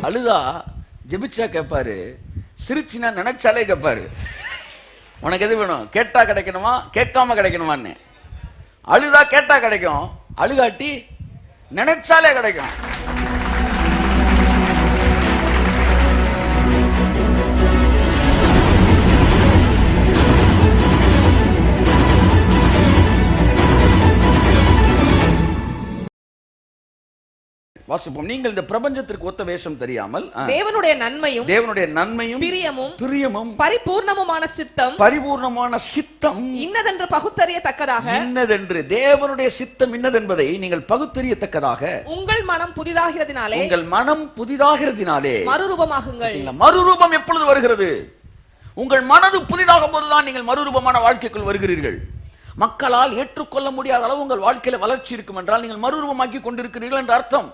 அழுதா ஜெபிச்சா கேட்பாரு, சிரிச்சினா நினைச்சாலே கேட்பாரு. உனக்கு எது வேணும்? கேட்டா கிடைக்கணுமா, கேட்காம கிடைக்கணுமான்னு. அழுதா கேட்டா கிடைக்கும், அழுகாட்டி நினைச்சாலே கிடைக்கும். வாசிப்போம். நீங்கள் இந்த பிரபஞ்சத்திற்கு ஒத்த வேஷம் தெரியாமல் தேவனுடைய நன்மையும் பிரியமும் பரிபூர்ணமுமான சித்தம் இன்னதென்று பகுத்தறியத்தக்கதாக, இன்னதென்று தேவனுடைய சித்தம் இன்னதென்பதை நீங்கள் பகுத்தறியத்தக்கதாக உங்கள் மனம் புதிதாகிறதினாலே மறுரூபமாகுங்கள். மறுரூபம் எப்பொழுது வருகிறது? உங்கள் மனது புதிதாகும் போதுதான் நீங்கள் மறுரூபமான வாழ்க்கைக்குள் வருகிறீர்கள். மக்களால் ஏற்றுக்கொள்ள முடியாத அளவு உங்கள் வாழ்க்கையில வளர்ச்சி இருக்கும் என்றால் நீங்கள் மறுரூபமாக்கி கொண்டிருக்கிறீர்கள் என்ற அர்த்தம்.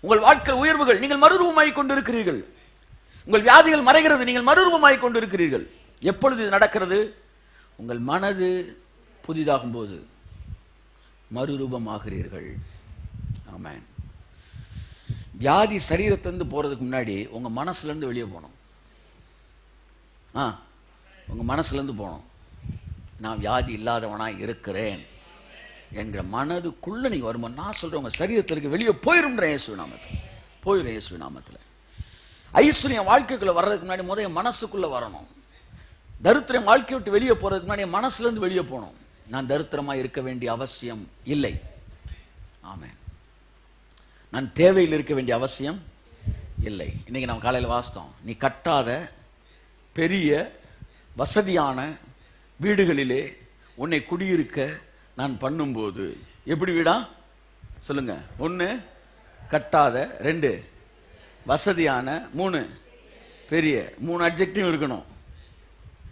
உங்கள் வாழ்க்கை உயர்வுகள், நீங்கள் மறுரூபமாகிக் கொண்டிருக்கிறீர்கள். உங்கள் வியாதிகள் மறைகிறது, நீங்கள் மறுரூபமாகிக் கொண்டிருக்கிறீர்கள். எப்பொழுது இது நடக்கிறது? உங்கள் மனது புதிதாகும் போது மறுரூபமாகிறீர்கள். ஆமென். வியாதி சரீரத்திலிருந்து போறதுக்கு முன்னாடி உங்க மனசுல இருந்து வெளியே போகணும். உங்க மனசுல இருந்து போகணும். நான் வியாதி இல்லாதவனா இருக்கிறேன் என்கிற மனதுக்குள்ள நீங்க வரும்போது, நான் சொல்றேன், உங்க சரீரத்திற்கு வெளியே போயிரும் இயேசு நாமத்தில். ஐஸ்வர்யம் வாழ்க்கைக்குள்ள வர்றதுக்கு முன்னாடி முதல்ல மனசுக்குள்ள வரணும். தரித்திரம் வாழ்க்கை விட்டு வெளியே போறதுக்கு முன்னாடி மனசுல இருந்து வெளியே போகணும். நான் தரித்திரமா இருக்க வேண்டிய அவசியம் இல்லை. ஆமென். நான் தேவையில் இருக்க வேண்டிய அவசியம் இல்லை. இன்னைக்கு நம்ம காலையில் வாசித்தோம், நீ கட்டாத பெரிய வசதியான வீடுகளிலே உன்னை குடியிருக்க நான் பண்ணும்போது, எப்படி வீடா சொல்லுங்க? 1 கட்டாத, 2 வசதியான, 3 பெரிய. 3 அட்ஜெக்டிவ் இருக்கணும்.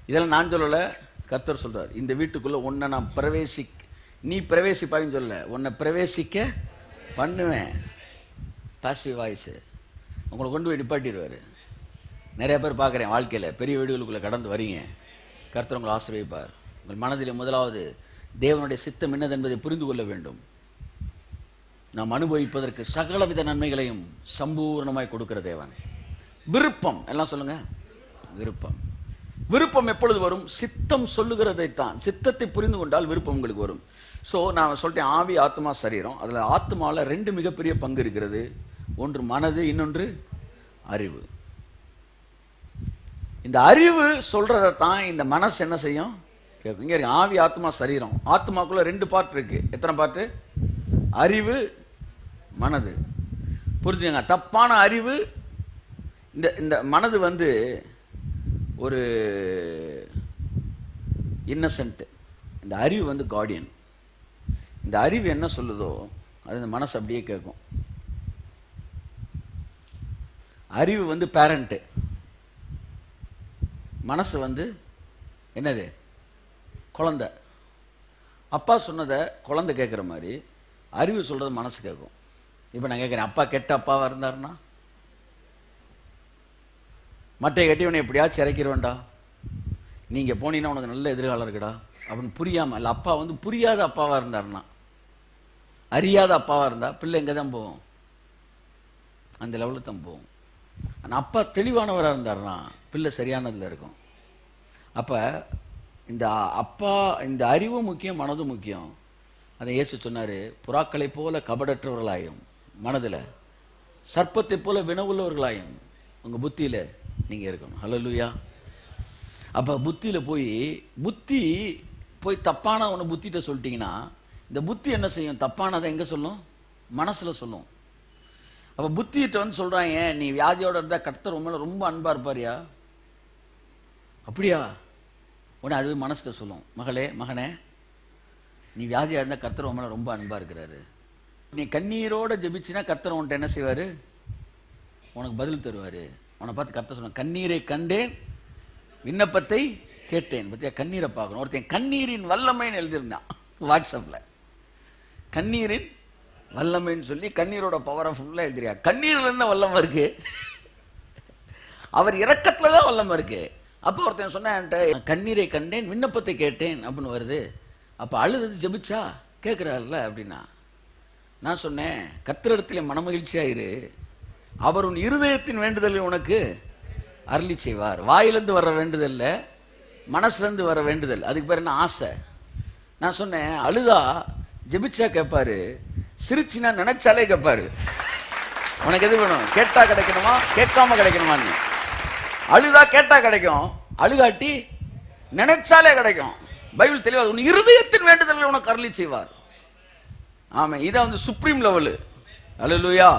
இதெல்லாம் நான் சொல்லல, கர்த்தர் சொல்றார். இந்த வீட்டுக்குள்ள உன்னை நான் நீ பிரவேசிப்பாயின்னு சொல்ல, உன்னை பிரவேசிக்க பண்ணுவேன். பாசிவ் வாய்ஸ் உங்களை கொண்டு போய் நிப்பாட்டிடுவாரு. நிறைய பேர் பார்க்குறேன் வாழ்க்கையில் பெரிய வீடுகளுக்குள்ள கடந்து வரீங்க. கர்த்தர் உங்களை ஆசீர்வதிப்பார். உங்கள் மனதில் முதலாவது தேவனுடைய சித்தம் என்னது என்பதை புரிந்து கொள்ள வேண்டும். நாம் அனுபவிப்பதற்கு சகலவித நன்மைகளையும் சம்பூர்ணமாய் கொடுக்கிற தேவன். விருப்பம், எல்லாம் சொல்லுங்க. விருப்பம் எப்பொழுது வரும்? சித்தம் சொல்லுகிறதைத்தான். சித்தத்தை புரிந்து கொண்டால் விருப்பம் உங்களுக்கு வரும். ஸோ நான் சொல்லிட்டேன், ஆவி, ஆத்மா, சரீரம். அதில் ஆத்மாவில் 2 மிகப்பெரிய பங்கு இருக்கிறது. ஒன்று மனது, இன்னொன்று அறிவு. இந்த அறிவு சொல்றதைத்தான் இந்த மனசு என்ன செய்யும்? இங்க இருக்கு, ஆவி, ஆத்மா, சரீரம். ஆத்மாக்குள்ள 2 பார்ட் இருக்கு. எத்தனை பார்ட்? அறிவு, மனது. புரிஞ்சுங்க. தப்பான அறிவு, இந்த மனது வந்து ஒரு இன்னசென்ட், இந்த அறிவு வந்து கார்டியன். இந்த அறிவு என்ன சொல்லுதோ அது இந்த மனசு அப்படியே கேட்கும். அறிவு வந்து பேரண்ட், மனசு வந்து என்னது? குழந்தை. அப்பா சொன்னதை குழந்தை கேட்குற மாதிரி அறிவு சொல்றது மனசு கேட்கும். இப்போ நான் கேட்குறேன், அப்பா கெட்ட அப்பாவாக இருந்தாருன்னா, மற்ற கட்டிவனை எப்படியாச்சும் இறக்கிற வேண்டாம், நீங்கள் போனீங்கன்னா உனக்கு நல்ல எதிர்காலம் இருக்குடா அப்படின்னு புரியாமல், இல்லை அப்பா வந்து புரியாத அப்பாவாக இருந்தாருன்னா, அறியாத அப்பாவாக இருந்தால் பிள்ளை எங்கே தான் போகும்? அந்த லெவலில் தான் போகும். ஆனால் அப்பா தெளிவானவராக இருந்தாருன்னா பிள்ளை சரியானதில் இருக்கும். அப்போ இந்த அப்பா, இந்த அறிவு முக்கியம், மனதும் முக்கியம். அதை இயேசு சொன்னார், புறாக்களை போல கபடற்றவர்களாயும், மனதில் சர்ப்பத்தை போல வினவுள்ளவர்களாயும் உங்கள் புத்தியில் நீங்கள் இருக்கணும். ஹல்லேலூயா. அப்போ புத்தியில் போய் தப்பான ஒன்று புத்திட்ட சொல்லிட்டீங்கன்னா, இந்த புத்தி என்ன செய்யும்? தப்பானதை எங்கே சொல்லும்? மனசில் சொல்லும். அப்போ புத்திகிட்ட வந்து சொல்கிறாங்க, நீ வியாதியோடு இருந்தால் கர்த்தர் உண்மையில ரொம்ப அன்பாக இருப்பாரியா? அப்படியா? உடனே அது மனசிட்ட சொல்லும், மகளே, மகனே, நீ வியாதியாக இருந்தால் கர்த்தர் உண்மையில ரொம்ப அன்பாக இருக்கிறாரு. நீ கண்ணீரோடு ஜெபிச்சினா கர்த்தர் உன்ட்ட என்ன செய்வார்? உனக்கு பதில் தருவார். உன்னை பார்த்து கர்த்தர் சொன்ன, கண்ணீரை கண்டேன், விண்ணப்பத்தை கேட்டேன். பற்றியா? கண்ணீரை பார்க்கணும். ஒருத்தன் கண்ணீரின் வல்லமைன்னு எழுதியிருந்தான் வாட்ஸ்அப்பில். கண்ணீரின் வல்லமைன்னு சொல்லி கண்ணீரோட பவரை ஃபுல்லாக எழுதுறியா? கண்ணீரில் என்ன வல்லமை இருக்கு? அவர் இரக்கத்துல தான் வல்லமை இருக்கு. அப்போ ஒருத்தன் சொன்ன, கண்ணீரை கண்டேன், விண்ணப்பத்தை கேட்டேன் அப்படின்னு வருது. அப்போ அழுது ஜெபிச்சா கேட்குறாருல அப்படின்னா, நான் சொன்னேன், கர்த்தரிடத்துல மனமகிழ்ச்சியாயிரு, அவர் உன் இருதயத்தின் வேண்டுதலை உனக்கு அருளி செய்வார். வாயிலிருந்து வர்ற வேண்டுதல் இல்ல, மனசுல இருந்து வர வேண்டுதல். அதுக்கு பேர் என்ன? ஆசை. நான் சொன்னேன், அழுதா ஜெபிச்சா கேட்பாரு, சிரிச்சினா நினைச்சாலே கேட்பாரு. உனக்கு எது வேணும்? கேட்டா கிடைக்கணுமா, கேட்காம கிடைக்கணுமா? நீ அழுதா கேட்டா கிடைக்கும், அழுகாட்டி நினைச்சாலே கிடைக்கும். பைபிள் தெளிவா உன் இருதயத்தின் வேண்டுதலை உனக்கு அருளி செய்வார். ஆமா, இதான் சுப்ரீம் லெவலு. அல்லேலூயா.